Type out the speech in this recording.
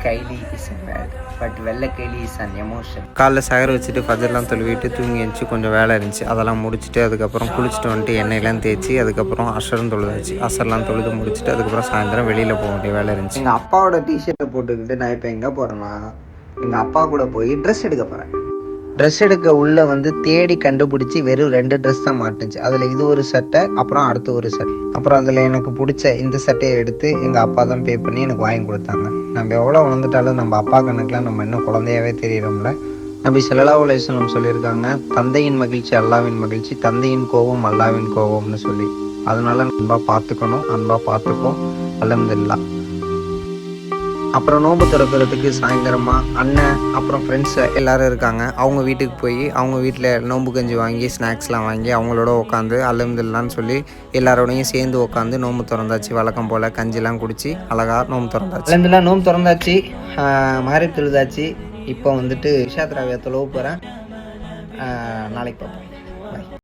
கைலி is a bad but வெள்ளை கைலி is an emotion. காலைல சகரை வச்சுட்டு ஃபஜர்லாம் தொழுவிட்டு தூங்கி எழுந்துச்சு. கொஞ்சம் வேலை இருந்துச்சு, அதெல்லாம் முடிச்சுட்டு அதுக்கப்புறம் குளிச்சுட்டு வந்துட்டு எண்ணெயெல்லாம் தேய்ச்சி அதுக்கப்புறம் அசரும் தொழுதாச்சு. அசர்லாம் தொழுது முடிச்சுட்டு அதுக்கப்புறம் சாயந்தரம் வெளியில் போக வேண்டிய வேலை இருந்துச்சு. எங்கள் அப்பாவோட டிஷர்ட்டை போட்டுக்கிட்டு நான் இப்போ எங்கே போகிறேன்னா எங்கள் அப்பா கூட போய் ட்ரெஸ் எடுக்க போகிறேன். ட்ரெஸ் எடுக்க உள்ளே தேடி கண்டுபிடிச்சி வெறும் 2 ட்ரெஸ் தான் மாட்டுச்சு. அதில் இது ஒரு சட்டை, அப்புறம் அடுத்து ஒரு சட்டை. அப்புறம் அதில் எனக்கு பிடிச்ச இந்த சட்டையை எடுத்து எங்கள் அப்பா தான் பே பண்ணி எனக்கு வாங்கி கொடுத்தாங்க. நம்ம எவ்வளோ வளர்ந்துட்டாலும் நம்ம அப்பா கணக்கெலாம் நம்ம இன்னும் குழந்தையாவே தெரியிறோம்ல. நபி ஸல்லல்லாஹு அலைஹி வஸல்லம் சொல்லியிருக்காங்க, தந்தையின் மகிழ்ச்சி அல்லாவின் மகிழ்ச்சி, தந்தையின் கோபம் அல்லாவின் கோபம்னு சொல்லி. அதனால அன்பாக பார்த்துக்கணும், அன்பாக பார்த்துப்போம். அல்ஹம்துலில்லாஹ். அப்புறம் நோன்பு திறக்கிறதுக்கு சாயந்தரமா அண்ணன் அப்புறம் ஃப்ரெண்ட்ஸ் எல்லோரும் இருக்காங்க. அவங்க வீட்டுக்கு போய் அவங்க வீட்டில் நோன்பு கஞ்சி வாங்கி ஸ்நாக்ஸ்லாம் வாங்கி அவங்களோட உட்காந்து அல்ஹம்துலில்லாஹ்னு சொல்லி எல்லாரோடையும் சேர்ந்து உட்காந்து நோன்பு திறந்தாச்சு. வழக்கம் போல் கஞ்சிலாம் குடித்து அழகாக நோன்பு திறந்தாச்சு. அல்ஹம்துலில்லாஹ் நோன்பு திறந்தாச்சு. மகரிப் தொழுதாச்சு. இப்போ இஷா தராவியா தொழுவ போகிறேன். நாளைக்கு பார்ப்போம். பாய்.